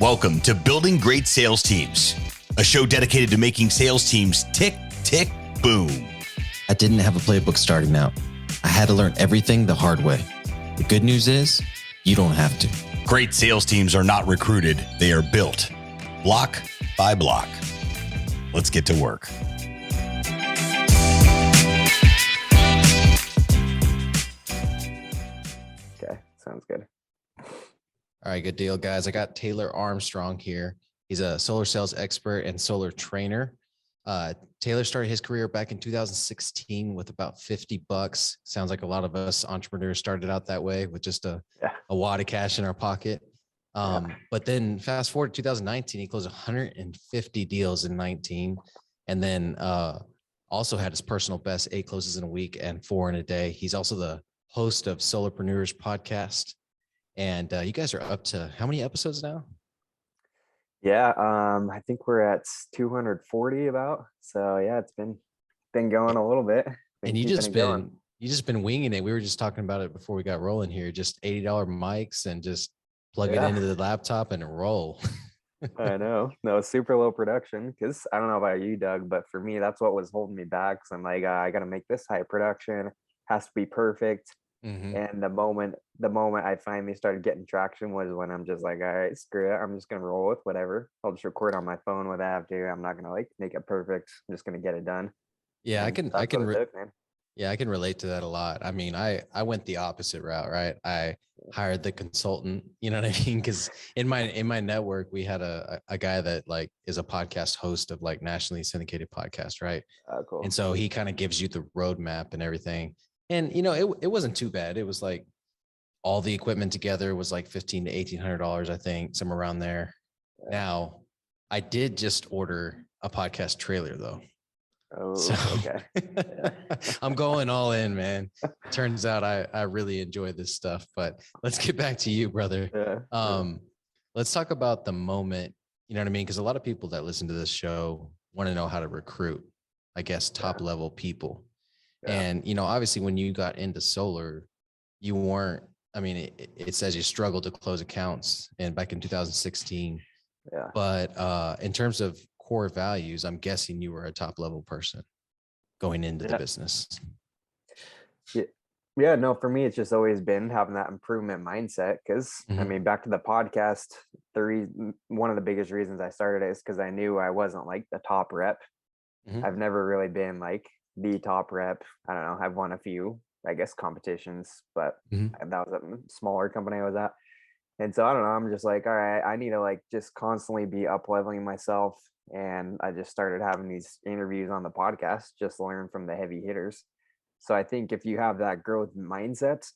Welcome to Building Great Sales Teams, a show dedicated to making sales teams tick, tick, boom. I didn't have a playbook starting out. I had to learn everything the hard way. The good news is, you don't have to. Great sales teams are not recruited, they are built, block by block. Let's get to work. Okay, sounds good. All right, good deal, guys. I got Taylor Armstrong here. He's a solar sales expert and solar trainer. Taylor started his career back in 2016 with about $50. Sounds like a lot of us entrepreneurs started out that way with just a wad of cash in our pocket. But then fast forward to 2019, he closed 150 deals in 19. And then also had his personal best 8 closes in a week and 4 in a day. He's also the host of Solarprenuer's podcast. And you guys are up to how many episodes now? Yeah, I think we're at 240 about. So yeah, it's been going a little bit. And you just been winging it. We were just talking about it before we got rolling here. Just $80 mics and just plug it into the laptop and roll. I know. No, super low production. Because I don't know about you, Doug, but for me, that's what was holding me back. So I'm like, I got to make this high production. Has to be perfect. Mm-hmm. And the moment I finally started getting traction was when I'm just like, all right, screw it. I'm just gonna roll with whatever. I'll just record on my phone what I have to. I'm not gonna like make it perfect. I'm just gonna get it done. Yeah, And I can relate to that a lot. I mean, I went the opposite route, right? I hired the consultant, you know what I mean? Because in my network, we had a guy that like is a podcast host of like nationally syndicated podcast, right? Cool. And so he kind of gives you the roadmap and everything. And you know, it wasn't too bad. It was like all the equipment together was like $1,500 to $1,800, I think, somewhere around there. Yeah. Now, I did just order a podcast trailer though. Oh, So, okay. Yeah. I'm going all in, man. Turns out I really enjoy this stuff, but let's get back to you, brother. Let's talk about the moment, you know what I mean? Because a lot of people that listen to this show want to know how to recruit, I guess, top level people. Yeah. And, you know, obviously when you got into solar, you weren't, I mean, it says you struggled to close accounts and back in 2016. Yeah. But in terms of core values, I'm guessing you were a top level person going into the business. Yeah, no, for me, it's just always been having that improvement mindset. Because I mean, back to the podcast, one of the biggest reasons I started it is because I knew I wasn't like the top rep. I've never really been like the top rep. I don't know. I've won a few, I guess, competitions, but that was a smaller company I was at. And so I don't know. I'm just like, all right, I need to like just constantly be up leveling myself. And I just started having these interviews on the podcast, just learn from the heavy hitters. So I think if you have that growth mindset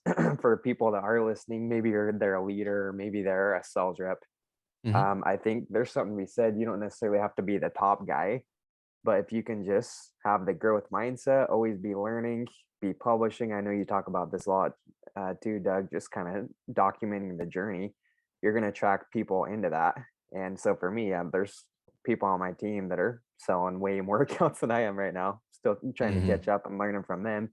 for people that are listening, maybe they're a leader, maybe they're a sales rep. I think there's something to be said. You don't necessarily have to be the top guy, but if you can just have the growth mindset, always be learning, be publishing. I know you talk about this a lot too, Doug, just kind of documenting the journey. You're going to attract people into that. And so for me, there's people on my team that are selling way more accounts than I am right now, still trying to catch up and learning from them.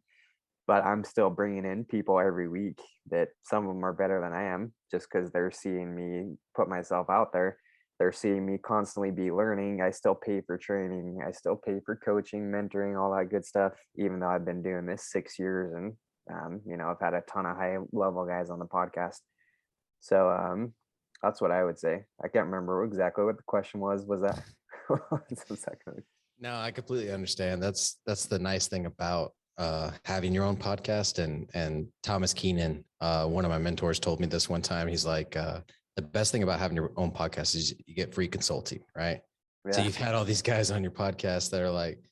But I'm still bringing in people every week that some of them are better than I am just because they're seeing me put myself out there. They're seeing me constantly be learning. I still pay for training. I still pay for coaching, mentoring, all that good stuff, even though I've been doing this 6 years and, you know, I've had a ton of high level guys on the podcast. So that's what I would say. I can't remember exactly what the question was. Was that? No, I completely understand. That's the nice thing about having your own podcast. And Thomas Keenan, one of my mentors, told me this one time. He's like, the best thing about having your own podcast is you get free consulting, right? Yeah. So you've had all these guys on your podcast that are like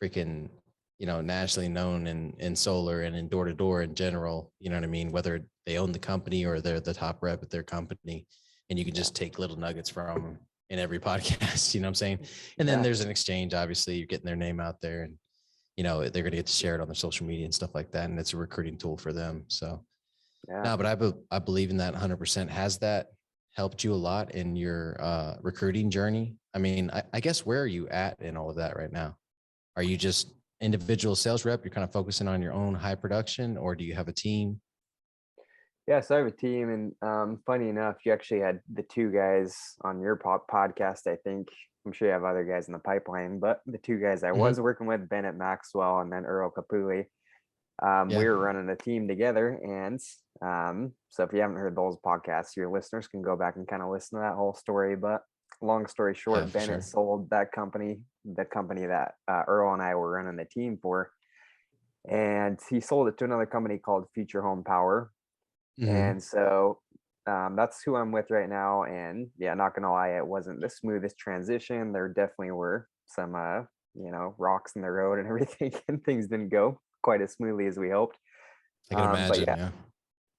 freaking, you know, nationally known in solar and in door to door in general, you know what I mean? Whether they own the company or they're the top rep at their company, and you can just take little nuggets from them in every podcast, you know what I'm saying? And then there's an exchange, obviously you're getting their name out there and, you know, they're going to get to share it on their social media and stuff like that. And it's a recruiting tool for them. So no, but I believe in that 100%. Has that helped you a lot in your recruiting journey? I mean, I guess where are you at in all of that right now? Are you just individual sales rep? You're kind of focusing on your own high production, or do you have a team? Yeah, so I have a team, and funny enough, you actually had the two guys on your podcast. I think I'm sure you have other guys in the pipeline, but the two guys I Mm-hmm. was working with, Bennett Maxwell and then Earl Capuli, Yeah. we were running a team together. And so if you haven't heard those podcasts, your listeners can go back and kind of listen to that whole story. But long story Yeah, short, for Bennett sure. sold that company, the company that Earl and I were running the team for, and he sold it to another company called Future Home Power. Mm-hmm. And so that's who I'm with right now. And yeah, not gonna lie, it wasn't the smoothest transition. There definitely were some rocks in the road and everything, and things didn't go quite as smoothly as we hoped. I can But imagine. yeah, Yeah.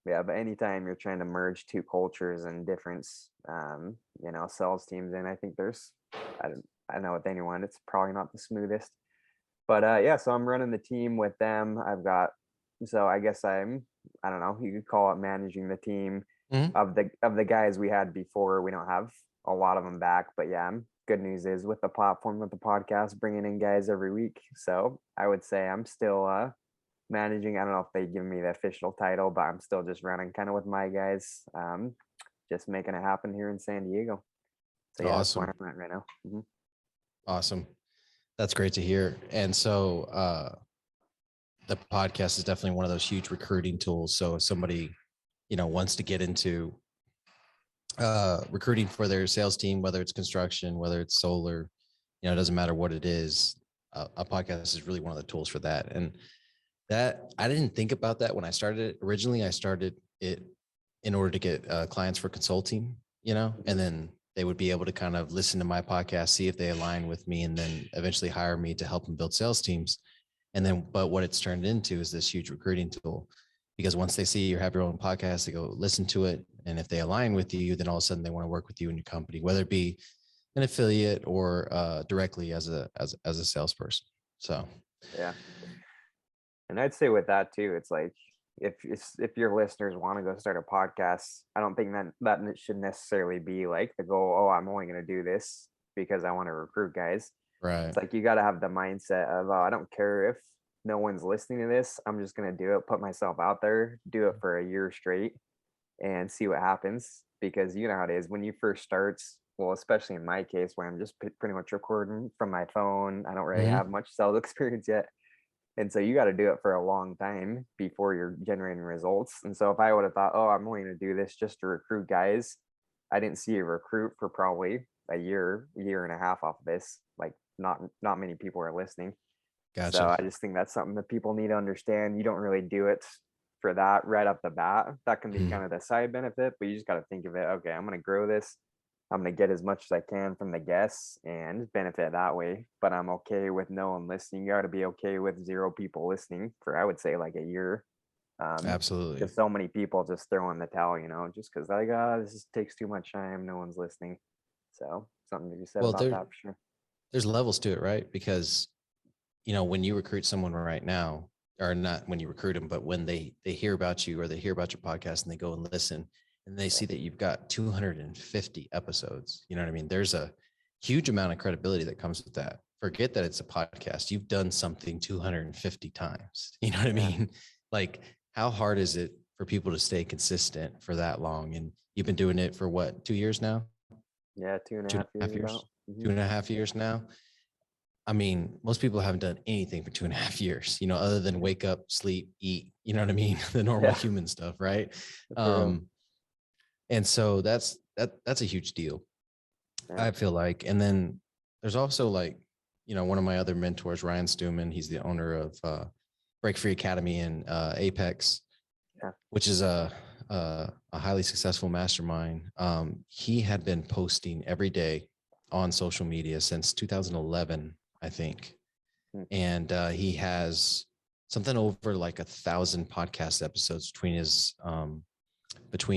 yeah. But anytime you're trying to merge two cultures and different sales teams, and I think I know with anyone, it's probably not the smoothest. But yeah, so I'm running the team with them. So I guess I don't know, you could call it managing the team Mm-hmm. of the guys we had before. We don't have a lot of them back, but yeah, good news is with the platform, with the podcast, bringing in guys every week. So I would say I'm still managing. I don't know if they give me the official title, but I'm still just running kind of with my guys, just making it happen here in San Diego. So yeah, that's where Awesome. I'm at right now. Mhm. Awesome. That's great to hear. And so the podcast is definitely one of those huge recruiting tools. So if somebody, wants to get into recruiting for their sales team, whether it's construction, whether it's solar, it doesn't matter what it is. A podcast is really one of the tools for that. And that I didn't think about that when I started it. Originally, I started it in order to get clients for consulting, and then they would be able to kind of listen to my podcast, see if they align with me, and then eventually hire me to help them build sales teams. And then, but what it's turned into is this huge recruiting tool, because once they see you have your own podcast, they go listen to it. And if they align with you, then all of a sudden they want to work with you in your company, whether it be an affiliate or directly as a salesperson. So, Yeah. And I'd say with that too, it's like if your listeners want to go start a podcast, I don't think that it should necessarily be like the goal. Oh, I'm only going to do this because I want to recruit guys. right. It's like you got to have the mindset of, oh, I don't care if no one's listening to this. I'm just going to do it, put myself out there, do it for a year straight, and see what happens. Because you know how it is when you first start. Well, especially in my case, where I'm just pretty much recording from my phone. I don't really Mm-hmm. have much sales experience yet. And so you got to do it for a long time before you're generating results. And so if I would have thought, oh, I'm only going to do this just to recruit guys, I didn't see a recruit for probably a year and a half off of this. Like not many people are listening. So Gotcha. I just think that's something that people need to understand. You don't really do it for that right off the bat. That can be Mhm. kind of the side benefit, but you just got to think of it. Okay, I'm going to grow this. I'm going to get as much as I can from the guests and benefit that way. But I'm okay with no one listening. You got to be okay with 0 people listening for, I would say, like a year. Absolutely. Because so many people just throw in the towel, just because like, this just takes too much time. No one's listening. So something to be said Well, about that for sure. there's levels to it, right? Because when you recruit someone right now, or not when you recruit them, but when they hear about you or they hear about your podcast and they go and listen and they Yeah. see that you've got 250 episodes, you know what I mean? There's a huge amount of credibility that comes with that. Forget that it's a podcast. You've done something 250 times. You know what I Yeah. mean? Like, how hard is it for people to stay consistent for that long? And you've been doing it for what, 2 years now? Yeah. Two and a Two and half a half years years? about. Mhm. 2.5 years now. I mean, most people haven't done anything for 2.5 years, other than wake up, sleep, eat, you know what I mean? The normal Yeah. human stuff, right? For real. And so that's a huge deal, Yeah. I feel like. And then there's also like, one of my other mentors, Ryan Stuman, he's the owner of Break Free Academy in Apex, Yeah. which is a highly successful mastermind. He had been posting every day on social media since 2011, I think. Hmm. And he has something over like 1,000 podcast episodes between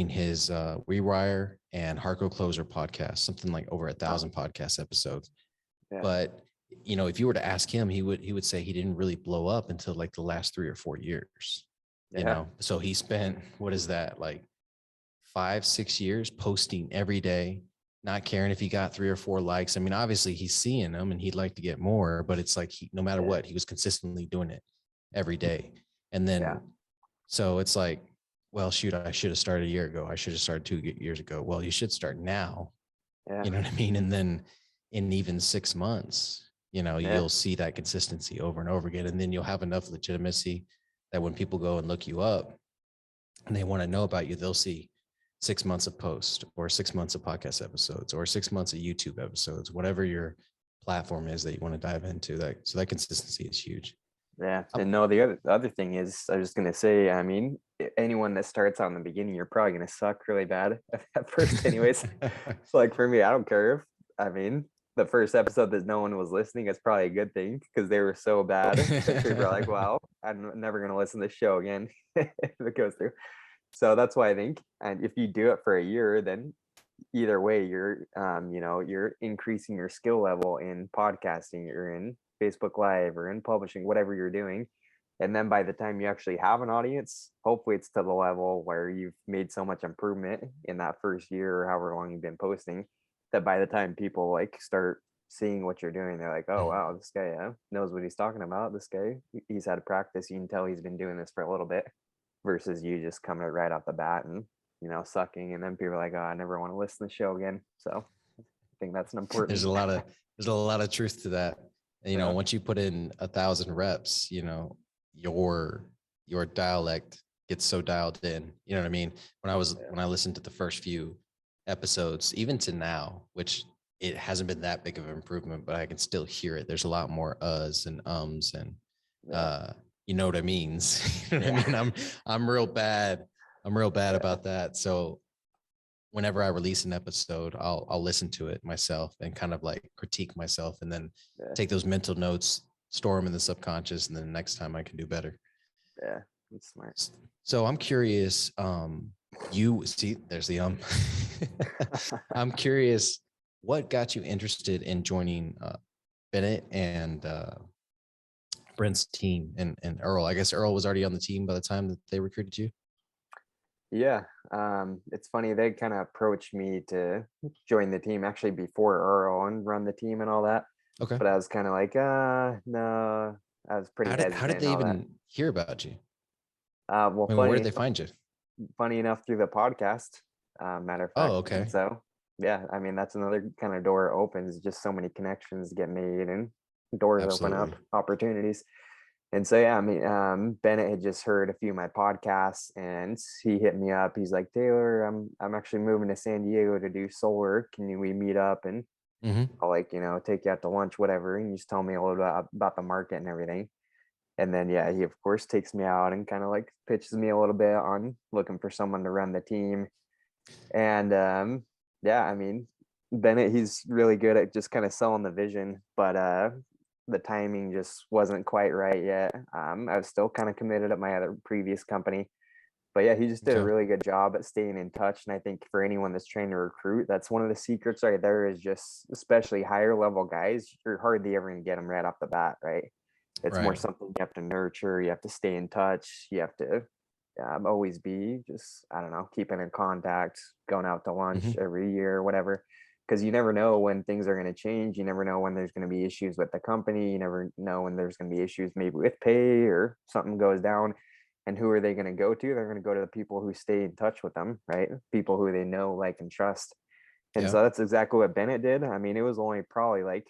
his Rewire and Harco Closer podcast, something like over 1,000 podcast episodes. Yeah. But if you were to ask him, he would say he didn't really blow up until like the last 3 or 4 years. Yeah. So he spent, what is that, like 5-6 years posting every day, not caring if he got 3 or 4 likes. I mean, obviously he's seeing them and he'd like to get more, but it's like no matter what, he was consistently doing it every day. And then, Yeah. so it's like, well, shoot, I should have started a year ago. I should have started 2 years ago. Well, you should start now. Yeah. You know what I mean? And then in even 6 months, Yeah. you'll see that consistency over and over again. And then you'll have enough legitimacy that when people go and look you up and they want to know about you, they'll see 6 months of post or 6 months of podcast episodes or 6 months of YouTube episodes, whatever your platform is that you want to dive into. So that consistency is huge. Yeah. And no, the other thing is, I was just gonna say, I mean, anyone that starts out in the beginning, you're probably gonna suck really bad at first, anyways. So like for me, I don't care if, I mean, the first episode that no one was listening is probably a good thing because they were so bad that people are like, "Wow, I'm never gonna listen to the show again if it goes through." So that's why I think, and if you do it for a year, then either way, you're you're increasing your skill level in podcasting or in Facebook Live or in publishing, whatever you're doing. And then by the time you actually have an audience, hopefully it's to the level where you've made so much improvement in that first year or however long you've been posting that by the time people like start seeing what you're doing, they're like, oh wow, this guy knows what he's talking about. This guy, he's had practice. You can tell he's been doing this for a little bit versus you just coming right off the bat and sucking, and then people are like, oh, I never want to listen to the show again. So I think that's an important. There's a lot of truth to that. And, once you put in 1,000 reps, your dialect gets so dialed in. You know what I mean? When I listened to the first few episodes, even to now, which it hasn't been that big of an improvement, but I can still hear it. There's a lot more uhs and ums and you know what I mean? You know what I mean? I'm real bad. I'm real bad about that. So whenever I release an episode, I'll listen to it myself and kind of like critique myself and then take those mental notes, store them in the subconscious, and then next time I can do better. Yeah, that's smart. So I'm curious, you see, there's the I'm curious, what got you interested in joining Bennett and Brent's team and Earl? I guess Earl was already on the team by the time that they recruited you. Yeah, it's funny. They kind of approached me to join the team actually before Earl and run the team and all that. Okay. But I was kind of like, no, I was pretty hesitant. How did they even hear about you? Well, where did they find you? Funny enough, through the podcast, matter of fact. Oh, okay. And so, yeah, I mean, that's another kind of door opens, just so many connections get made and doors open up, opportunities. And so, yeah, I mean, Bennett had just heard a few of my podcasts and he hit me up. He's like, Taylor, I'm actually moving to San Diego to do solar. We meet up and I'll take you out to lunch, whatever. And you just tell me a little bit about the market and everything. And then, yeah, he of course takes me out and kind of like pitches me a little bit on looking for someone to run the team. And yeah, I mean, Bennett, he's really good at just kind of selling the vision, but the timing just wasn't quite right yet. I was still kind of committed at my other previous company, but yeah, he just did a really good job at staying in touch. And I think for anyone that's trying to recruit, that's one of the secrets right there, is just especially higher level guys, you're hardly ever going to get them right off the bat, right? It's more something you have to nurture. You have to stay in touch. You have to always be just, I don't know, keeping in contact, going out to lunch every year, whatever. Because you never know when things are going to change. You never know when there's going to be issues with the company. You never know when there's going to be issues maybe with pay or something goes down. And who are they going to go to? They're going to go to the people who stay in touch with them, right? People who they know, like, and trust. And so that's exactly what Bennett did. I mean, it was only probably like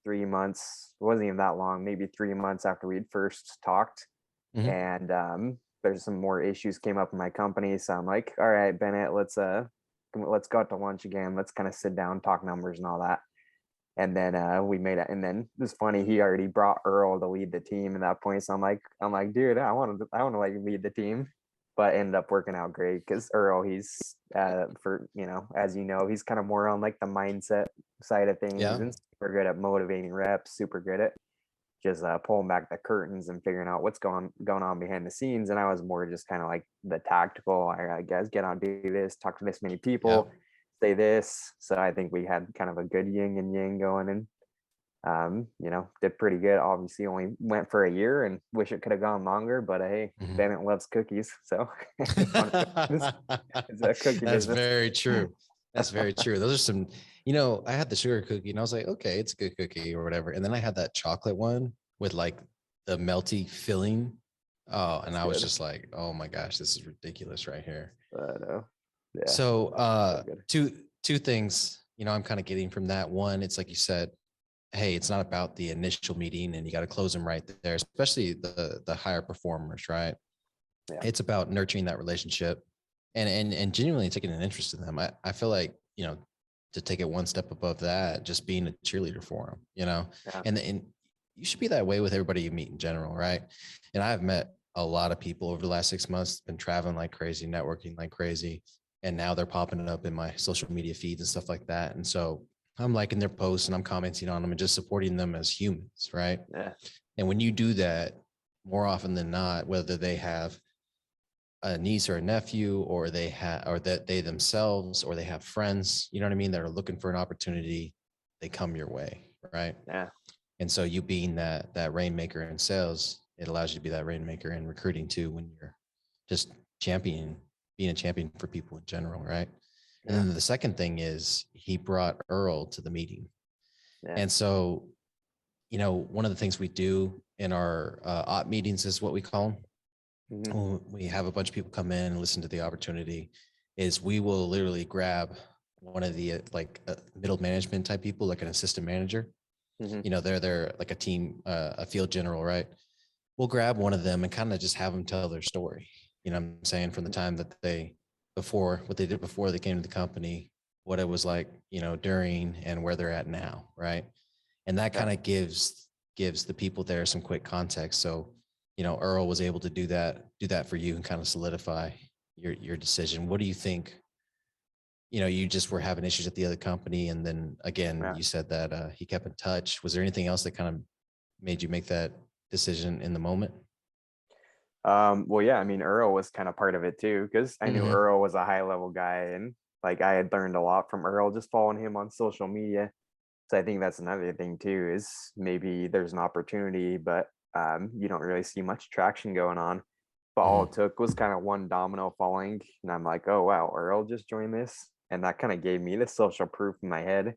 3 months. It wasn't even that long, maybe 3 months after we'd first talked. And there's some more issues came up in my company. So I'm like, all right, Bennett, let's go out to lunch again. Let's kind of sit down, talk numbers and all that. And then we made it. And then it was funny, he already brought Earl to lead the team at that point. So I'm like, dude, I want to like lead the team. But ended up working out great because Earl, he's for, as you know, he's kind of more on like the mindset side of things and super good at motivating reps, super good at just pulling back the curtains and figuring out what's going on behind the scenes. And I was more just kind of like the tactical, all right, guys, get on, do this, talk to this many people, say this. So I think we had kind of a good yin and yang going, and did pretty good. Obviously only went for a year and wish it could have gone longer, but hey, Bennett loves cookies. So it's a cookie That's business. very true. That's very true. Those are some, I had the sugar cookie and I was like, okay, it's a good cookie or whatever. And then I had that chocolate one with like the melty filling. Oh, and That's I was good. just like, oh my gosh, this is ridiculous right here. Yeah. So Good. two things, I'm kind of getting from that. One, it's like you said, hey, it's not about the initial meeting and you got to close them right there, especially the higher performers, right? Yeah. It's about nurturing that relationship and genuinely taking an interest in them. I feel like, to take it one step above that, just being a cheerleader for them, Yeah. and you should be that way with everybody you meet in general, right? And I've met a lot of people over the last 6 months, been traveling like crazy, networking like crazy, and now they're popping up in my social media feeds and stuff like that. And so I'm liking their posts and I'm commenting on them and just supporting them as humans, right? Yeah. And when you do that, more often than not, whether they have a niece or a nephew, or that they themselves, or they have friends, you know what I mean, that are looking for an opportunity, they come your way, right? Yeah. And so you being that rainmaker in sales, it allows you to be that rainmaker in recruiting too, when you're just being a champion for people in general, right? And Yeah. then the second thing is he brought Earl to the meeting. Yeah. And so, one of the things we do in our op meetings is what we call them. Mhm. When we have a bunch of people come in and listen to the opportunity, is we will literally grab one of the middle management type people, like an assistant manager. Mhm. They're like a team, a field general, right? We'll grab one of them and kind of just have them tell their story. What I'm saying, from the time that what they did before they came to the company, what it was like, during, and where they're at now, right? And that Yeah. kind of gives the people there some quick context. So, Earl was able to do that for you and kind of solidify your decision. What do you think? You just were having issues at the other company, and then again, Yeah. you said that he kept in touch. Was there anything else that kind of made you make that decision in the moment? Well, yeah, I mean, Earl was kind of part of it too, because I knew Mm-hmm. Earl was a high level guy, and like I had learned a lot from Earl just following him on social media. So I think that's another thing too, is maybe there's an opportunity, but you don't really see much traction going on. But all Mm-hmm. it took was kind of one domino falling, and I'm like, oh wow, Earl just joined this, and that kind of gave me the social proof in my head.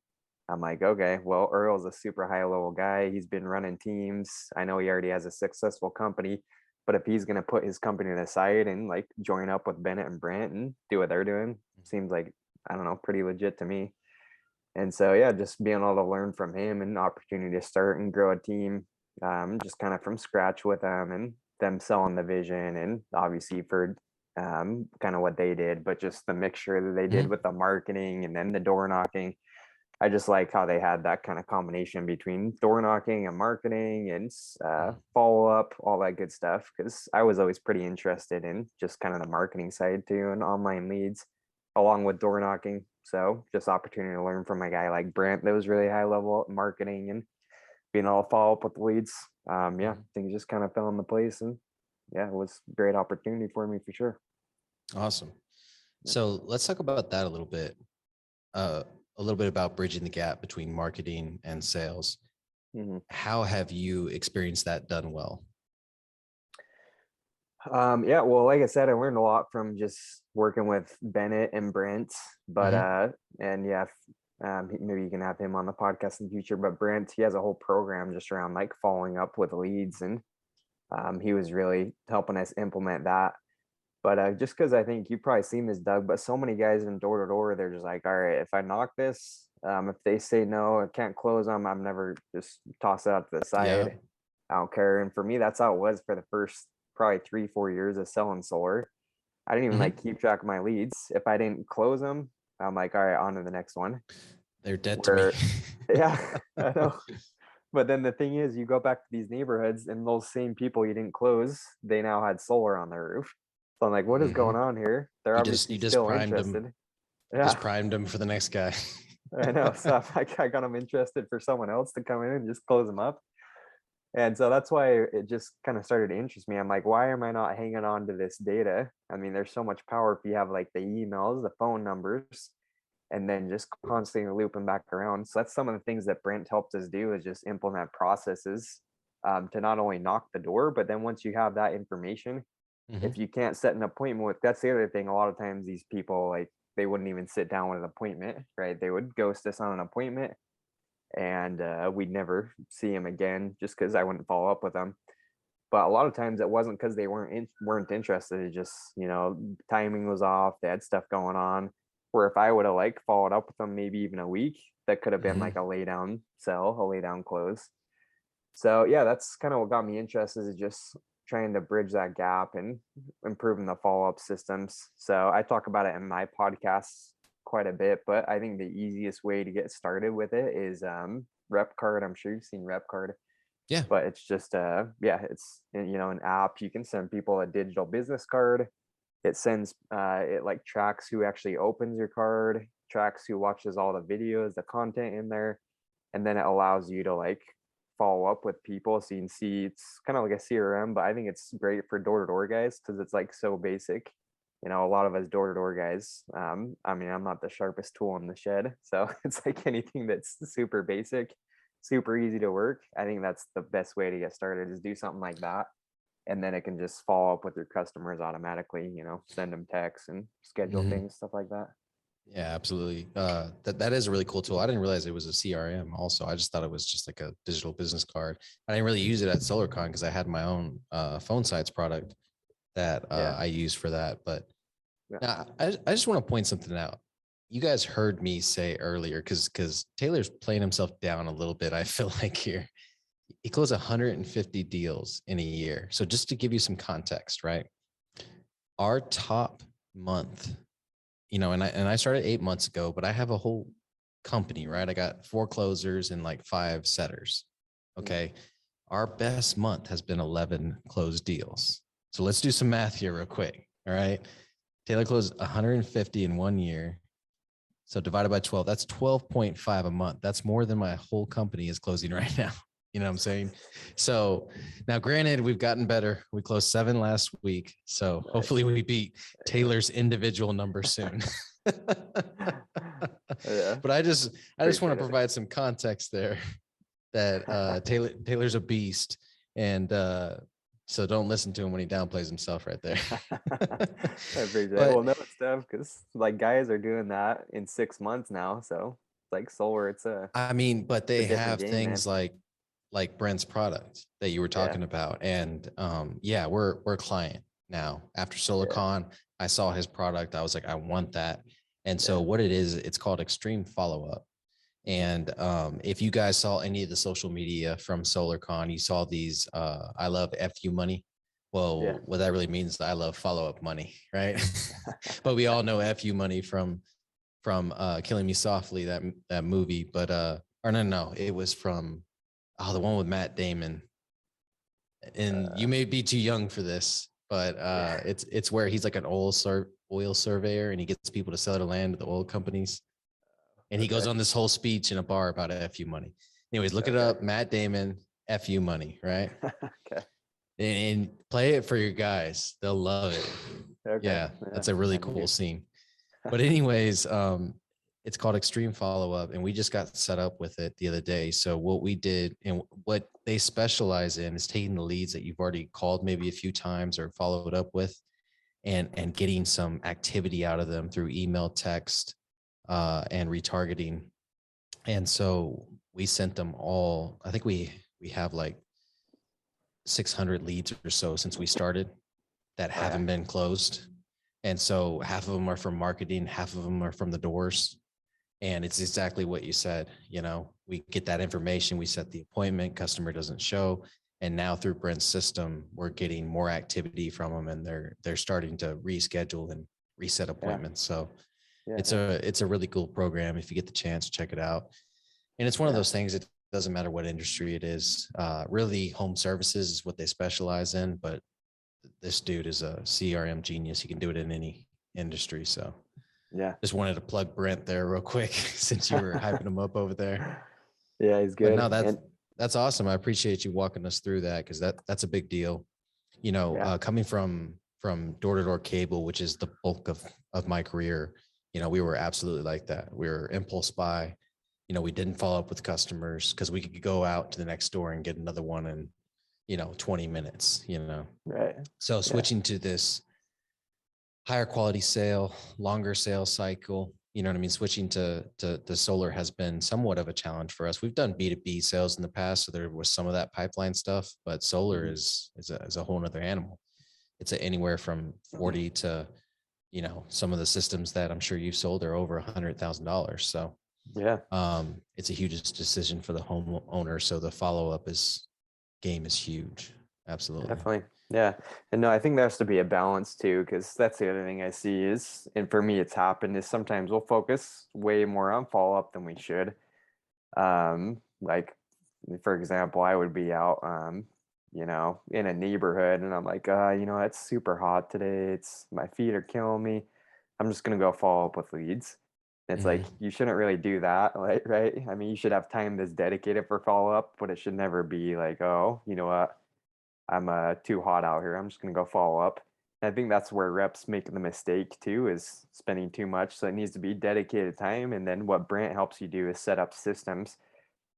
I'm like, okay, well, Earl's a super high level guy. He's been running teams. I know he already has a successful company, but if he's gonna put his company aside and like join up with Bennett and Brent and do what they're doing, seems like, I don't know, pretty legit to me. And so yeah, just being able to learn from him and opportunity to start and grow a team, just kind of from scratch with them and them selling the vision, and obviously for kind of what they did, but just the mixture that they did Mm-hmm. with the marketing and then the door knocking. I just like how they had that kind of combination between door knocking and marketing and follow up, all that good stuff. Because I was always pretty interested in just kind of the marketing side too, and online leads, along with door knocking. So just opportunity to learn from a guy like Brent that was really high level at marketing and being able to follow up with the leads. Yeah, Mm-hmm. things just kind of fell into place, and yeah, it was a great opportunity for me for sure. Awesome. So let's talk about that a little bit. Uh, a little bit about bridging the gap between marketing and sales. Mhm. How have you experienced that done well? Yeah, well, like I said, I learned a lot from just working with Bennett and Brent, but Mm-hmm. and yeah, maybe you can have him on the podcast in the future. But Brent, he has a whole program just around like following up with leads, and he was really helping us implement that. But just because I think you probably seen this, Doug, but so many guys in door to door, they're just like, all right, if I knock this, if they say no, I can't close them, I'm never, just toss it out to the Yeah. side. I don't care. And for me, that's how it was for the first probably 3 4 years of selling solar. I didn't even Mm-hmm. like keep track of my leads. If I didn't close them, I'm like, all right, on to the next one. They're dead to me. Where, yeah, I know. But then the thing is, you go back to these neighborhoods, and those same people you didn't close, they now had solar on their roof. So I'm like, what is Mm-hmm. going on here? They're You obviously just still primed them. interested. You just Yeah, primed them for the next guy. I know. So I'm like, I got them interested for someone else to come in and just close them up. And so that's why it just kind of started to interest me. I'm like, why am I not hanging on to this data? I mean, there's so much power if you have like the emails, the phone numbers, and then just constantly looping back around. So that's some of the things that Brent helped us do, is just implement processes to not only knock the door, but then once you have that information, Mm-hmm. if you can't set an appointment with, that's the other thing. A lot of times these people, like, they wouldn't even sit down with an appointment, right? They would ghost us on an appointment, and we'd never see him again just because I wouldn't follow up with them. But a lot of times it wasn't because they weren't interested. It just, timing was off. They had stuff going on. Where if I would have like followed up with them maybe even a week, that could have been like a lay down sell, a lay down close. So yeah, that's kind of what got me interested, is just trying to bridge that gap and improving the follow-up systems. So I talk about it in my podcasts quite a bit, but I think the easiest way to get started with it is RepCard. I'm sure you've seen RepCard. Yeah. But it's just it's an app. You can send people a digital business card. It sends it like tracks who actually opens your card, tracks who watches all the videos, the content in there, and then it allows you to like follow up with people. So you can see, it's kind of like a CRM, but I think it's great for door-to-door guys because it's like so basic. A lot of us door-to-door guys, I'm not the sharpest tool in the shed, so it's like anything that's super basic, super easy to work. I think that's the best way to get started, is do something like that. And then it can just follow up with your customers automatically, send them texts and schedule things, stuff like that. Yeah, absolutely. That is a really cool tool. I didn't realize it was a CRM also. I just thought it was just like a digital business card. I didn't really use it at SolarCon because I had my own phone sites product that I use for that. But now I just want to point something out. You guys heard me say earlier, because Taylor's playing himself down a little bit, I feel like here. He closed 150 deals in a year. So just to give you some context, right? Our top month, and I started 8 months ago, but I have a whole company, right? I got 4 closers and like 5 setters. Okay. Our best month has been 11 closed deals. So let's do some math here real quick. All right. Taylor closed 150 in 1 year. So divided by 12, that's 12.5 a month. That's more than my whole company is closing right now. You know what I'm saying? So now, granted, we've gotten better. We closed 7 last week. So hopefully we beat Taylor's individual number soon. But I just want to provide some context there that Taylor's a beast. And so don't listen to him when he downplays himself right there. I appreciate it. Well, no, it's tough because like guys are doing that in 6 months now. So like Solar, but they have game, things man. like Brent's product that you were talking about. And we're a client now. After SolarCon, I saw his product. I was like, I want that. And so what it is, it's called Extreme Follow-Up. And if you guys saw any of the social media from SolarCon, you saw these I love FU money. Well, what that really means is I love follow-up money, right? But we all know FU money from Killing Me Softly, that movie. But or no, it was from the one with Matt Damon. And you may be too young for this, but it's where he's like an oil surveyor and he gets people to sell their land to the oil companies. And he goes on this whole speech in a bar about FU money. Anyways, look it up. Matt Damon, FU money, right? Okay. And play it for your guys. They'll love it. Okay. Yeah, that's a really cool scene. But anyways, it's called Extreme Follow-Up, and we just got set up with it the other day. So what we did and what they specialize in is taking the leads that you've already called maybe a few times or followed up with and getting some activity out of them through email, text, and retargeting. And so we sent them all, I think we have like 600 leads or so since we started that haven't been closed. And so half of them are from marketing, half of them are from the doors. And it's exactly what you said. We get that information, we set the appointment, customer doesn't show. And now through Brent's system, we're getting more activity from them, and they're starting to reschedule and reset appointments. So it's a really cool program. If you get the chance, check it out. And it's one of those things, it doesn't matter what industry it is. Really, home services is what they specialize in, but this dude is a CRM genius. He can do it in any industry. So just wanted to plug Brent there real quick since you were hyping him up over there. Yeah, he's good. But no, that's awesome. I appreciate you walking us through that, because that's a big deal. Coming from door-to-door cable, which is the bulk of my career, we were absolutely like that. We were impulse buy. We didn't follow up with customers because we could go out to the next door and get another one in 20 minutes. Right. So switching to this higher quality sale, longer sales cycle, you know what I mean? Switching to solar has been somewhat of a challenge for us. We've done B2B sales in the past, so there was some of that pipeline stuff, but solar is a whole nother animal. It's anywhere from 40 to, you know, some of the systems that I'm sure you've sold are over $100,000. So Yeah, it's a huge decision for the homeowner. So the follow-up game is huge. Absolutely. definitely. Yeah. And no, I think there has to be a balance too, because that's the other thing I see is, and for me, it's happened is sometimes we'll focus way more on follow-up than we should. Like for example, I would be out, you know, in a neighborhood and I'm like, you know, it's super hot today. My feet are killing me. I'm just going to go follow up with leads. It's like, you shouldn't really do that. Like, right. I mean, you should have time that's dedicated for follow up, but it should never be like, oh, you know what? I'm too hot out here. I'm just going to go follow up. And I think that's where reps make the mistake too, is spending too much. So it needs to be dedicated time. And then what Brent helps you do is set up systems.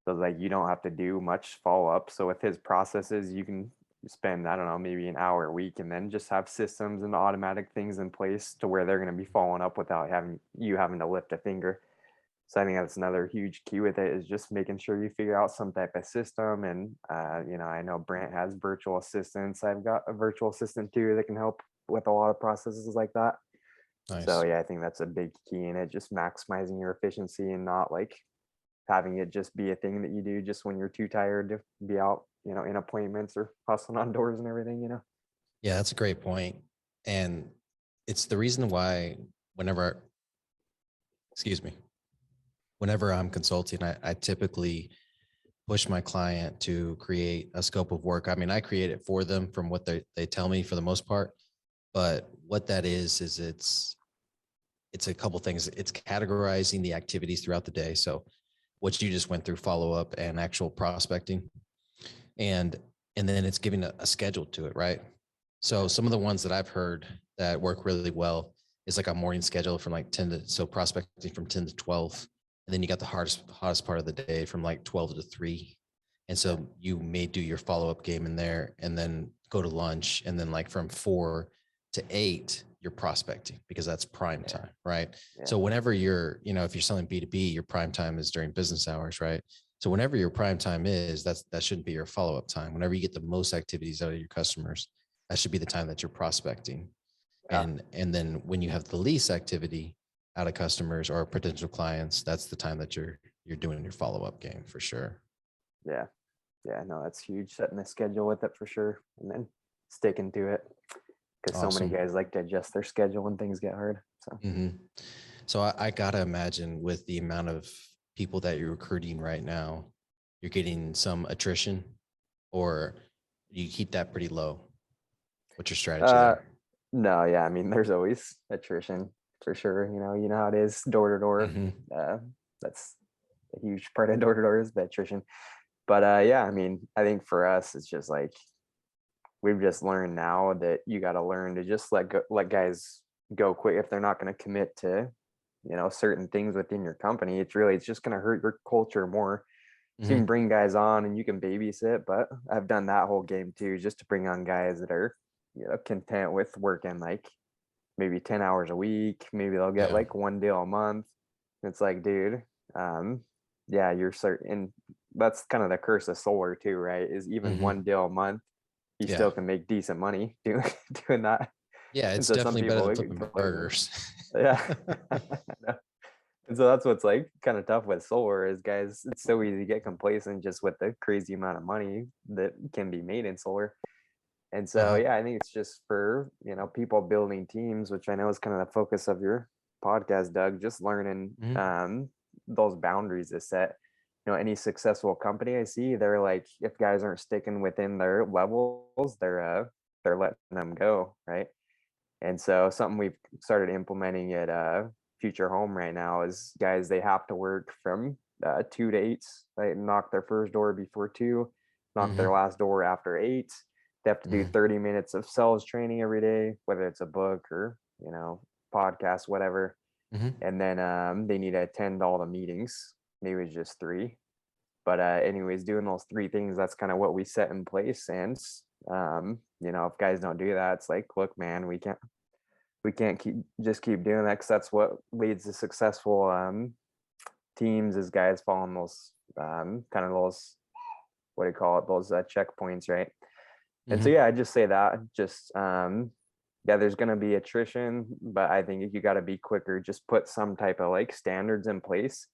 So like you don't have to do much follow up. So with his processes, you can spend, I don't know, maybe an hour a week and then just have systems and automatic things in place to where they're going to be following up without having to lift a finger. So I think that's another huge key with it is just making sure you figure out some type of system. And, you know, I know Brent has virtual assistants. I've got a virtual assistant too that can help with a lot of processes like that. Nice. So yeah, I think that's a big key in it, just maximizing your efficiency and not like having it just be a thing that you do just when you're too tired to be out, you know, in appointments or hustling on doors and everything, you know? Yeah, that's a great point. And it's the reason why excuse me, whenever I'm consulting, I typically push my client to create a scope of work. I mean, I create it for them from what they tell me for the most part. But what that is it's a couple things. It's categorizing the activities throughout the day. So what you just went through, follow up and actual prospecting. And then it's giving a schedule to it, right? So some of the ones that I've heard that work really well is like a morning schedule from like 10 to, so prospecting from 10 to 12. And then you got the hottest part of the day from like 12 to 3. And so you may do your follow-up game in there and then go to lunch. And then like from 4 to 8, you're prospecting because that's prime time, right? Yeah. So whenever you're, you know, if you're selling B2B, your prime time is during business hours, right? So whenever your prime time is, that shouldn't be your follow-up time. Whenever you get the most activities out of your customers, that should be the time that you're prospecting. Yeah. And then when you have the least activity out of customers or potential clients, that's the time that you're doing your follow-up game for sure. Yeah. Yeah. No, that's huge. Setting a schedule with it for sure. And then sticking to it. Because so many guys like to adjust their schedule when things get hard. So So I gotta imagine with the amount of people that you're recruiting right now, you're getting some attrition, or you keep that pretty low. What's your strategy there? No, yeah, I mean, there's always attrition for sure. You know how it is door to door. That's a huge part of door to door is the attrition. But yeah, I mean, I think for us, it's just like we've just learned now that you got to learn to just let guys go quick if they're not going to commit to, you know, certain things within your company. It's just going to hurt your culture more. So you can bring guys on and you can babysit, but I've done that whole game too, just to bring on guys that are, you know, content with working like maybe 10 hours a week. Maybe they'll get like one deal a month. It's like, dude, yeah, you're certain. And that's kind of the curse of solar too, right? Is even one deal a month, you still can make decent money doing that. Yeah, it's so definitely better than flipping burgers. Yeah. And so that's what's like kind of tough with solar is guys, it's so easy to get complacent just with the crazy amount of money that can be made in solar. And so, yeah, I think it's just for, you know, people building teams, which I know is kind of the focus of your podcast, Doug, just learning those boundaries to set. You know, any successful company I see, they're like, if guys aren't sticking within their levels, they're letting them go, right? And so something we've started implementing at Future Home right now is guys, they have to work from 2 to 8, right? Knock their first door before 2, knock their last door after 8. They have to do 30 minutes of sales training every day, whether it's a book or, you know, podcast, whatever. And then they need to attend all the meetings. Maybe it's just 3. But anyways, doing those 3 things, that's kind of what we set in place. And, you know, if guys don't do that, it's like, look, man, we can't, we can't keep doing that, because that's what leads to successful teams, is guys following those kind of those, what do you call it, those checkpoints, right? And so, yeah, I just say that just, yeah, there's going to be attrition, but I think you got to be quicker. Just put some type of like standards in place.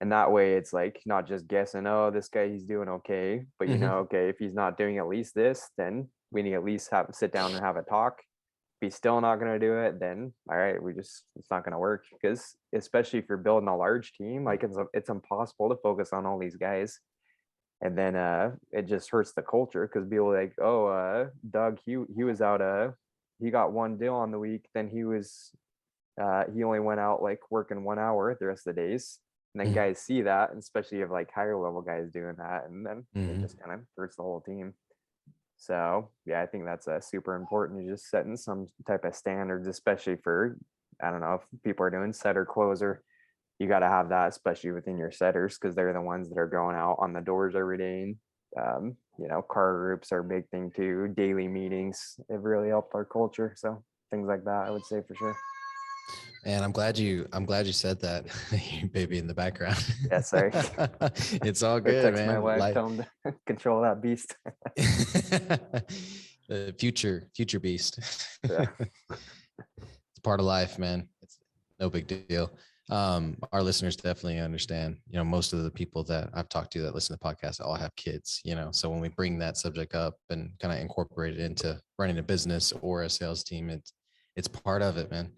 And that way it's like not just guessing, oh, this guy, he's doing okay. But you know, okay, if he's not doing at least this, then we need to at least sit down and have a talk. If he's still not going to do it, then all right, it's not going to work. Because especially if you're building a large team, like it's impossible to focus on all these guys. And then it just hurts the culture, because people like, oh, Doug, he was out, he got one deal on the week, then he only went out like working 1 hour the rest of the days. And then guys see that, and especially if like higher level guys doing that, and then it just kind of hurts the whole team. So yeah, I think that's super important. You're just setting some type of standards, especially for, I don't know, if people are doing setter closer, you got to have that, especially within your setters, because they're the ones that are going out on the doors every day. You know, car groups are a big thing too. Daily meetings, it really helped our culture. So things like that, I would say for sure. And I'm glad you said that. You baby in the background. Yeah, sorry. It's all good, Text man. my wife, tell him to control that beast. The future beast. Yeah. It's part of life, man. It's no big deal. Our listeners definitely understand, you know, most of the people that I've talked to that listen to the podcast all have kids, you know, so when we bring that subject up and kind of incorporate it into running a business or a sales team, it's part of it, man.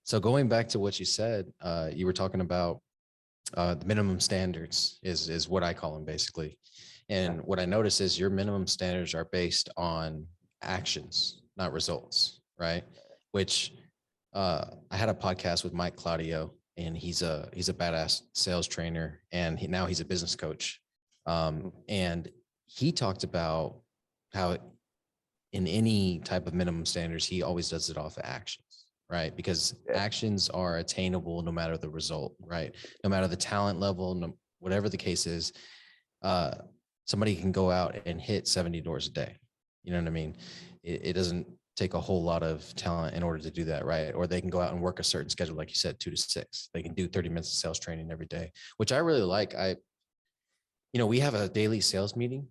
So going back to what you said, you were talking about the minimum standards is what I call them basically. And what I notice is your minimum standards are based on actions, not results, right? Which I had a podcast with Mike Claudio, and he's a badass sales trainer, and now he's a business coach. And he talked about how in any type of minimum standards, he always does it off of actions, right? Because actions are attainable no matter the result, right? No matter the talent level, whatever the case is, somebody can go out and hit 70 doors a day. You know what I mean? It doesn't take a whole lot of talent in order to do that, right? Or they can go out and work a certain schedule, like you said, 2 to 6. They can do 30 minutes of sales training every day, which I really like. We have a daily sales meeting,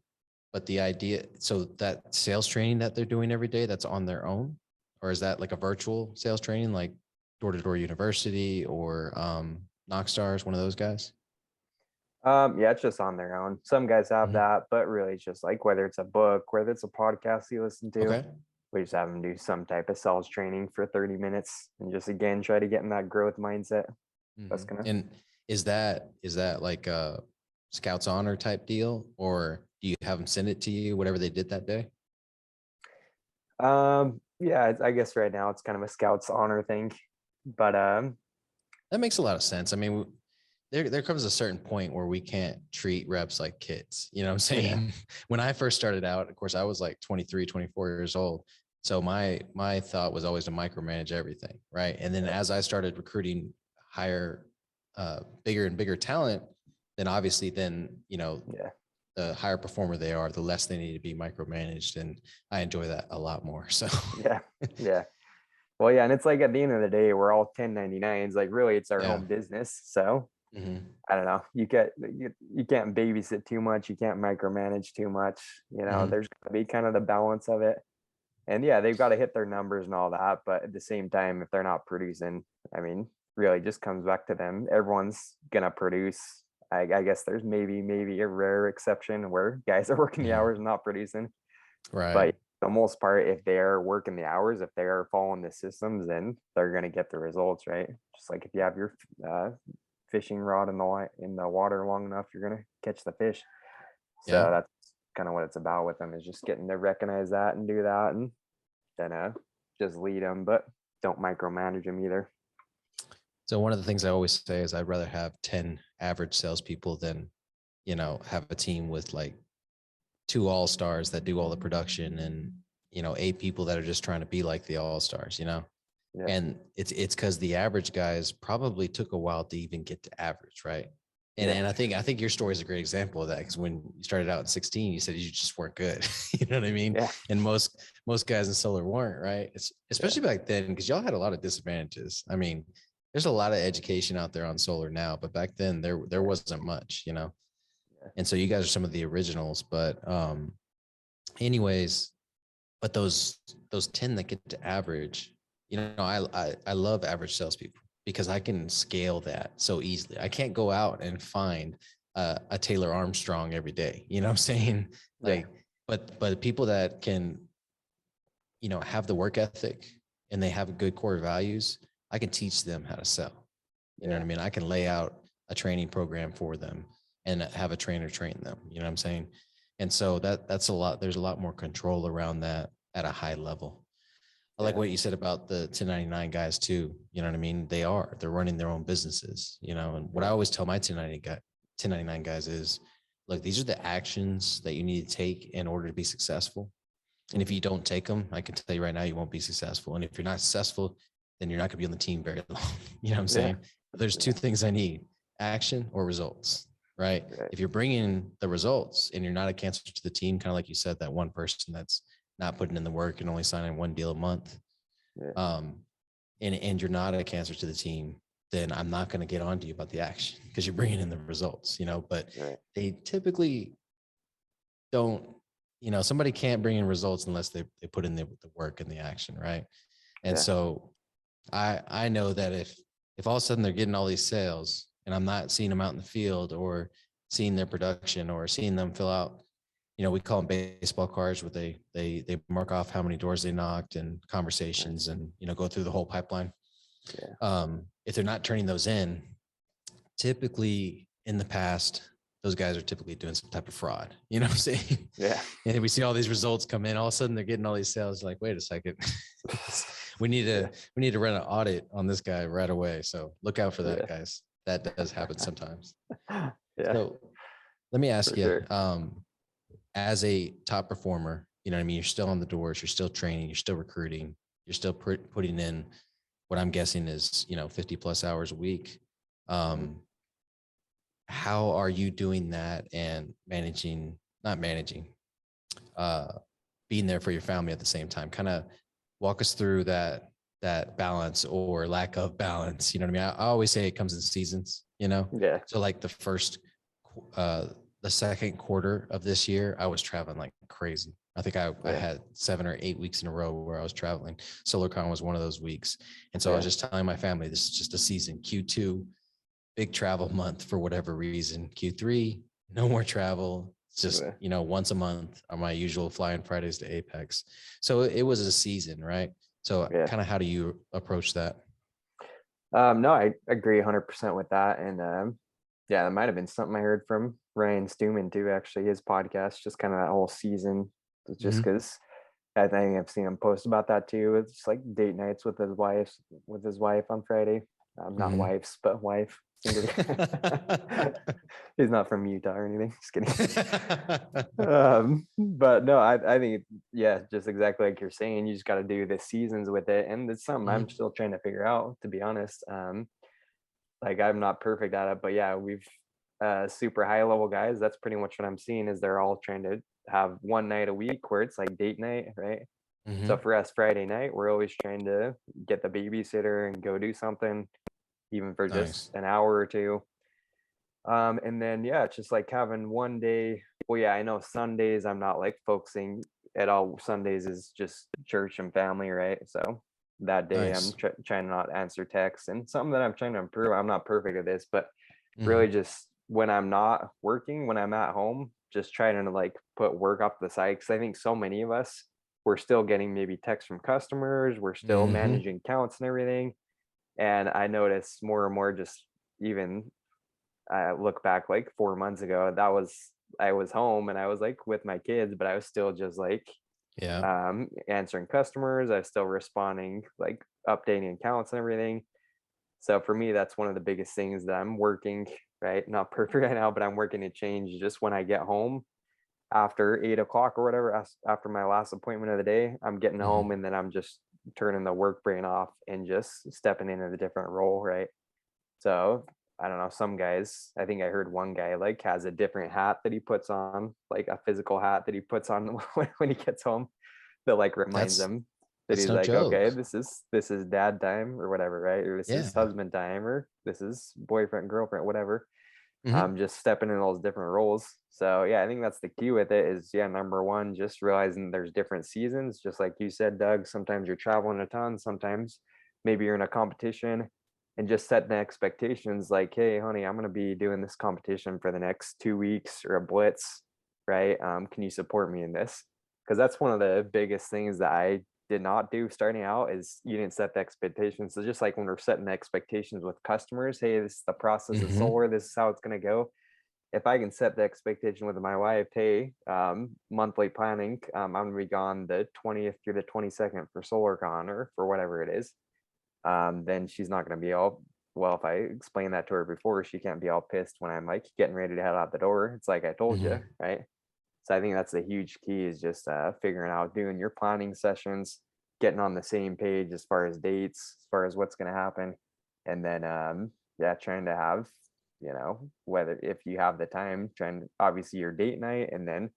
but the idea, so that sales training that they're doing every day, that's on their own, or is that like a virtual sales training, like Door to Door University or Knockstars, one of those guys? Yeah, it's just on their own. Some guys have that, but really it's just like whether it's a book, whether it's a podcast you listen to, we just have them do some type of sales training for 30 minutes and just again try to get in that growth mindset. That's And is that like a Scouts Honor type deal, or do you have them send it to you, whatever they did that day? Yeah, I guess right now it's kind of a Scouts Honor thing, but that makes a lot of sense. I mean, there comes a certain point where we can't treat reps like kids. You know what I'm saying? Yeah. When I first started out, of course, I was like 23, 24 years old. So my thought was always to micromanage everything, right? And then as I started recruiting higher, bigger and bigger talent, then obviously the higher performer they are, the less they need to be micromanaged. And I enjoy that a lot more. So yeah. Well, yeah. And it's like at the end of the day, we're all 1099s. Like really it's our home business. So I don't know. You can't babysit too much. You can't micromanage too much. You know, there's got to be kind of the balance of it. And yeah, they've got to hit their numbers and all that. But at the same time, if they're not producing, I mean, really just comes back to them. Everyone's going to produce. I guess there's maybe a rare exception where guys are working the hours and not producing. Right. But for the most part, if they are working the hours, if they are following the systems, then they're going to get the results, right? Just like if you have your fishing rod in the water long enough, you're going to catch the fish. So that's kind of what it's about with them, is just getting to recognize that and do that, and then just lead them, but don't micromanage them either. So one of the things I always say is I'd rather have 10 average salespeople than, have a team with like 2 all-stars that do all the production and, 8 people that are just trying to be like the all-stars, And it's because the average guys probably took a while to even get to average, right? And I think your story is a great example of that, because when you started out at 16, you said you just weren't good. You know what I mean? Yeah. And most guys in solar weren't, right? It's especially back then, because y'all had a lot of disadvantages. I mean, there's a lot of education out there on solar now, but back then there wasn't much, you know. And so you guys are some of the originals, but anyways, but those 10 that get to average, you know, I love average salespeople, because I can scale that so easily. I can't go out and find a Taylor Armstrong every day. You know what I'm saying? Like, but people that can, you know, have the work ethic and they have good core values, I can teach them how to sell. You know what I mean? I can lay out a training program for them and have a trainer train them. You know what I'm saying? And so that's a lot. There's a lot more control around that at a high level. I like what you said about the 1099 guys too. You know what I mean? They're running their own businesses, you know, and what I always tell my 1099 guys is, look, these are the actions that you need to take in order to be successful. And if you don't take them, I can tell you right now, you won't be successful. And if you're not successful, then you're not gonna be on the team very long. You know what I'm saying? There's two things I need: action or results, right? If you're bringing the results and you're not a cancer to the team, kind of like you said, that one person that's not putting in the work and only signing one deal a month, and you're not a cancer to the team, then I'm not going to get on to you about the action, because you're bringing in the results, you know. But they typically don't, you know, somebody can't bring in results unless they put in the work and the action, right? And so I know that if all of a sudden they're getting all these sales and I'm not seeing them out in the field, or seeing their production, or seeing them fill out, you know, we call them baseball cards, where they mark off how many doors they knocked and conversations, and, you know, go through the whole pipeline. If they're not turning those in, typically in the past, those guys are typically doing some type of fraud. You know what I'm saying? And we see all these results come in, all of a sudden they're getting all these sales. Like, wait a second, we need to run an audit on this guy right away. So look out for that, guys. That does happen sometimes. So let me ask you, as a top performer, you know what I mean? You're still on the doors, you're still training, you're still recruiting, you're still putting in what I'm guessing is, you know, 50 plus hours a week. How are you doing that and being there for your family at the same time? Kind of walk us through that balance or lack of balance. You know what I mean? I always say it comes in seasons, you know? So like the second quarter of this year, I was traveling like crazy. I think I had 7 or 8 weeks in a row where I was traveling. SolarCon was one of those weeks. And so I was just telling my family, this is just a season. Q2, big travel month for whatever reason. Q3, no more travel. It's just, you know, once a month on my usual flying Fridays to Apex. So it was a season, right? So kind of how do you approach that? No, I agree 100% with that. And it might have been something I heard from Ryan Stewman too, actually, his podcast, just kind of that whole season, just because I think I've seen him post about that too. It's like date nights with his wife on Friday. Not wives, but wife. He's not from Utah or anything. Just kidding. But no, I think, just exactly like you're saying, you just got to do the seasons with it. And it's something I'm still trying to figure out, to be honest. Like, I'm not perfect at it, but we've super high level guys. That's pretty much what I'm seeing, is they're all trying to have one night a week where it's like date night, right? So for us, Friday night, we're always trying to get the babysitter and go do something, even for just an hour or two. And then, it's just like having one day. Well, I know Sundays, I'm not like focusing at all. Sundays is just church and family, right? So that day I'm trying to not answer texts, and something that I'm trying to improve. I'm not perfect at this, but really just when I'm not working, when I'm at home, just trying to like put work off the side. Cause I think so many of us, we're still getting maybe texts from customers. We're still managing accounts and everything. And I noticed more and more, just even I look back like 4 months ago, I was home and I was like with my kids, but I was still just like answering customers. I was still responding, like updating accounts and everything. So for me, that's one of the biggest things that I'm working, right? Not perfect right now, but I'm working to change. Just when I get home after 8 o'clock or whatever, after my last appointment of the day, I'm getting home, and then I'm just turning the work brain off and just stepping into the different role, right? So I don't know, some guys, I think I heard one guy like has a different hat that he puts on, like a physical hat that he puts on when he gets home that like reminds him that That's he's no like, okay, joke. this is dad time or whatever, right? Or this Yeah. is husband time, or this is boyfriend, girlfriend, whatever. Mhm. Just stepping in those different roles. So yeah, I think that's the key with it is, yeah, number one, just realizing there's different seasons, just like you said, Doug. Sometimes you're traveling a ton, sometimes maybe you're in a competition, and just setting the expectations like, hey, honey, I'm going to be doing this competition for the next 2 weeks or a blitz, right? Can you support me in this? Because that's one of the biggest things that I did not do starting out is you didn't set the expectations. So just like when we're setting the expectations with customers, hey, this is the process of Mhm. solar, this is how it's going to go. If I can set the expectation with my wife, hey, monthly planning, I'm going to be gone the 20th through the 22nd for SolarCon or for whatever it is, then she's not going to be all, well, if I explain that to her before, she can't be all pissed when I'm like getting ready to head out the door. It's like I told you, Mhm. right? So I think that's a huge key is just figuring out doing your planning sessions, getting on the same page as far as dates, as far as what's going to happen, and then yeah, trying to have, you know, whether if you have the time, trying to, obviously your date night, and then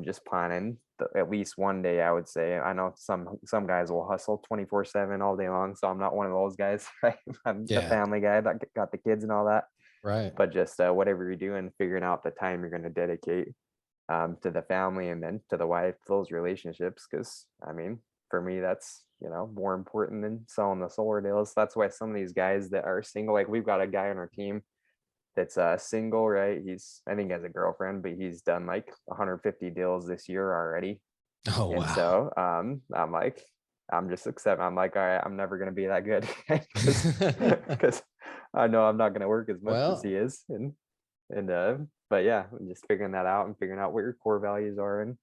just planning at least one day. I would say I know some guys will hustle 24/7 all day long, so I'm not one of those guys. Right, I'm the Yeah. family guy that got the kids and all that. Right. But just whatever you're doing, figuring out the time you're going to dedicate to the family and then to the wife, those relationships. Because I mean, for me, that's, you know, more important than selling the solar deals. That's why some of these guys that are single, like we've got a guy on our team that's single, right? He's, I think, has a girlfriend, but he's done like 150 deals this year already. Oh, And wow. so I'm like, I'm just accept. I'm like, all right, I'm never gonna be that good because I know I'm not gonna work as much as he Well, is. And but yeah, just figuring that out and figuring out what your core values are and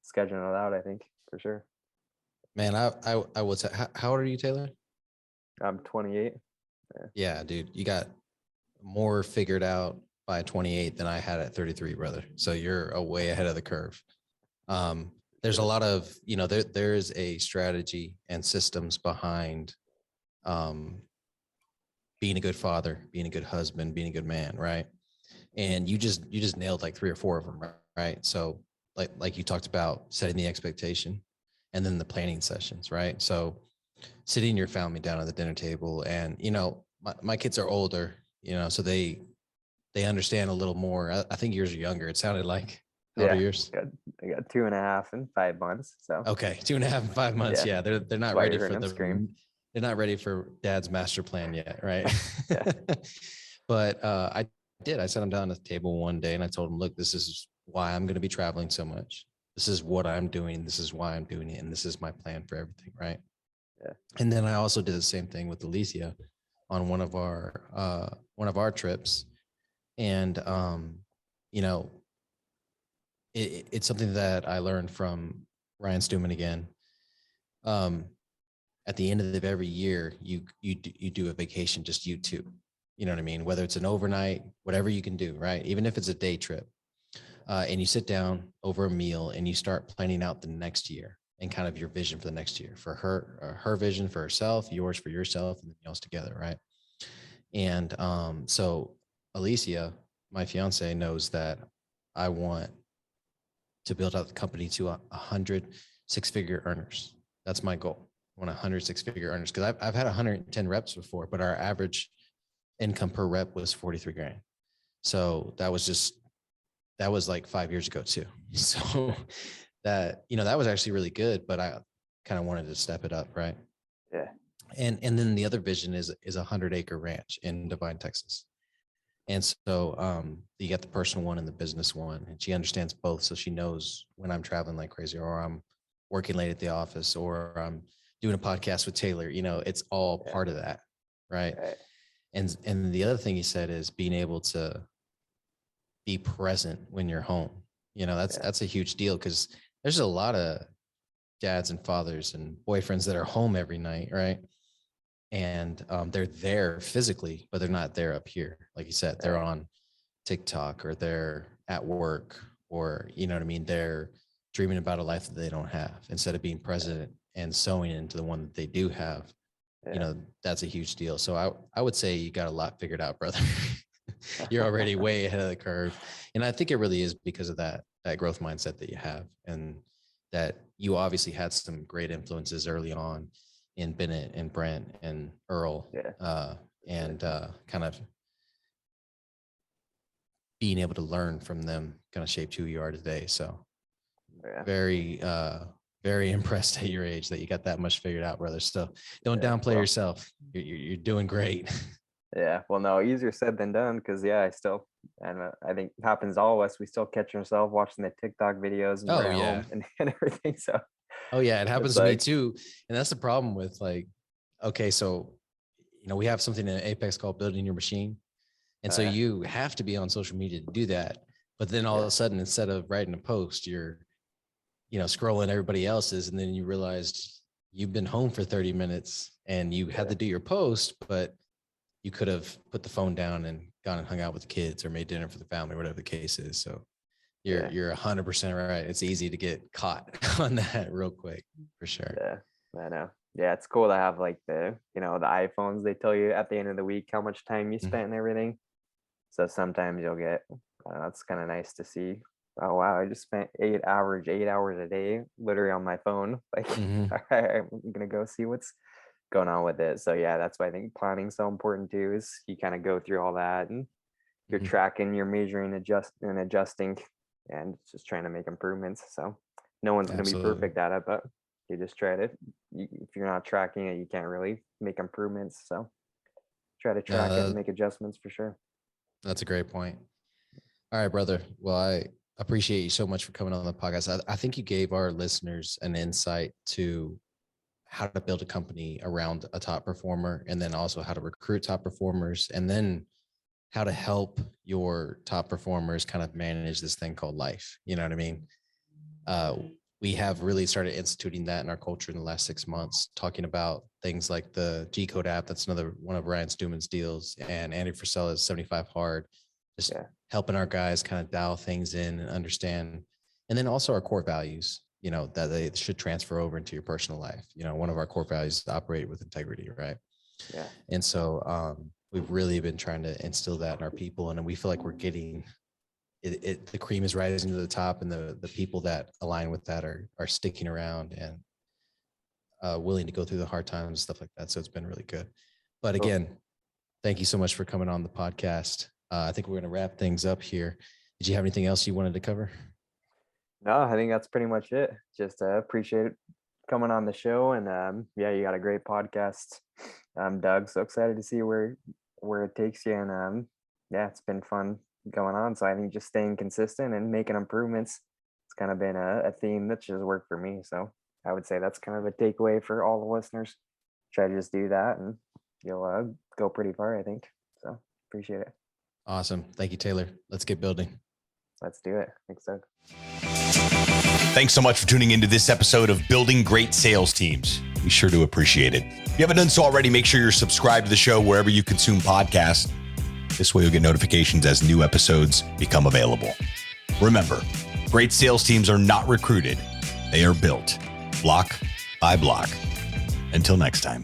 scheduling it out, I think for sure. man, I will say, how old are you, Taylor? I'm 28. Yeah, dude, you got more figured out by 28 than I had at 33, brother. So you're a way ahead of the curve. Um, there's a lot of, there's a strategy and systems behind um, being a good father, being a good husband, being a good man, right? And you just nailed like three or four of them, right? So like you talked about setting the expectation and then the planning sessions, right? So sitting your family down at the dinner table and my kids are older, so they understand a little more. I think yours are younger. It sounded like, how old are Yeah, yours? I got 2.5 and 5 months. So Okay, 2.5 and 5 months. yeah, Yeah, they're that's not why ready you're for hearing him scream. they're not ready for dad's master plan yet, right? Yeah, But I sat them down at the table one day and I told them, look, this is why I'm going to be traveling so much. This is what I'm doing. This is why I'm doing it, and this is my plan for everything, right? yeah, And then I also did the same thing with Alicia on one of our trips, and you know, it's something that I learned from Ryan Stewman again. Um, at the end of every year, you do a vacation, just you two. You know what I mean? Whether it's an overnight, whatever you can do, right? Even if it's a day trip, and you sit down over a meal and you start planning out the next year and kind of your vision for the next year for her vision for herself, yours for yourself, and then y'all's together, right? And so Alicia, my fiance, knows that I want to build out the company to 100 6-figure earners. That's my goal. I want 100 6-figure earners because I've had 110 reps before, but our average income per rep was 43 grand. So that was like 5 years ago too. So that was actually really good, but I kind of wanted to step it up, right? yeah, And then the other vision is a 100-acre ranch in Divine, Texas. And so you get the personal one and the business one, and she understands both. So she knows when I'm traveling like crazy, or I'm working late at the office, or I'm doing a podcast with Taylor. It's all yeah, part of that, right? right, And the other thing he said is being able to be present when you're home. That's yeah, that's a huge deal because there's a lot of dads and fathers and boyfriends that are home every night, right? And they're there physically, but they're not there up here. Like you said, they're right, on TikTok or they're at work, or you know what I mean, they're dreaming about a life that they don't have instead of being present and sowing into the one that they do have. that's a huge deal. So I would say you got a lot figured out, brother. You're already way ahead of the curve. And I think it really is because of that growth mindset that you have, and that you obviously had some great influences early on in Bennett and Brent and Earl, and kind of being able to learn from them kind of shaped who you are today. So very impressed at your age that you got that much figured out, brother. So don't downplay yourself. You're doing great. Yeah. Well, no, easier said than done. Because I think it happens to all of us. We still catch ourselves watching the TikTok videos and home and everything. So. Oh yeah, it happens to me too. And that's the problem with okay, so we have something in Apex called building your machine. And so you have to be on social media to do that. But then all of a sudden, instead of writing a post, you're, scrolling everybody else's. And then you realized you've been home for 30 minutes and you had to do your post, but you could have put the phone down and gone and hung out with the kids or made dinner for the family, whatever the case is. So you're 100% right. It's easy to get caught on that real quick, for sure. Yeah, I know. Yeah, it's cool to have the the iPhones. They tell you at the end of the week how much time you spent and everything. So sometimes you'll get, it's kind of nice to see. Oh wow, I just spent 8 hours a day, literally on my phone. All right, I'm gonna go see what's going on with it. So yeah, that's why I think planning's so important too. Is you kind of go through all that and you're tracking, you're measuring, adjusting, and just trying to make improvements. So no one's gonna be perfect at it, but you just try to. If you're not tracking it, you can't really make improvements. So try to track it and make adjustments for sure. That's a great point. All right, brother. Well, I appreciate you so much for coming on the podcast. I think you gave our listeners an insight to how to build a company around a top performer, and then also how to recruit top performers, and then how to help your top performers kind of manage this thing called life. You know what I mean? We have really started instituting that in our culture in the last 6 months, talking about things like the G Code app. That's another one of Ryan Stewman's deals, and Andy Frisella's 75 Hard, just helping our guys kind of dial things in and understand. And then also our core values, that they should transfer over into your personal life. One of our core values is to operate with integrity, right? Yeah. And so we've really been trying to instill that in our people, and we feel like we're getting the cream is rising to the top, and the people that align with that are sticking around and willing to go through the hard times, stuff like that. So it's been really good. But again, thank you so much for coming on the podcast. I think we're going to wrap things up here. Did you have anything else you wanted to cover? No, I think that's pretty much it. Just appreciate it coming on the show, and you got a great podcast, Doug. So excited to see where it takes you, and it's been fun going on. So I think just staying consistent and making improvements, it's kind of been a theme that's just worked for me. So I would say that's kind of a takeaway for all the listeners. Try to just do that and you'll go pretty far, I think. So appreciate it. Awesome. Thank you, Taylor. Let's get building. Let's do it. Thanks, Doug. Thanks so much for tuning into this episode of Building Great Sales Teams. We sure do appreciate it. If you haven't done so already, make sure you're subscribed to the show wherever you consume podcasts. This way you'll get notifications as new episodes become available. Remember, great sales teams are not recruited. They are built block by block. Until next time.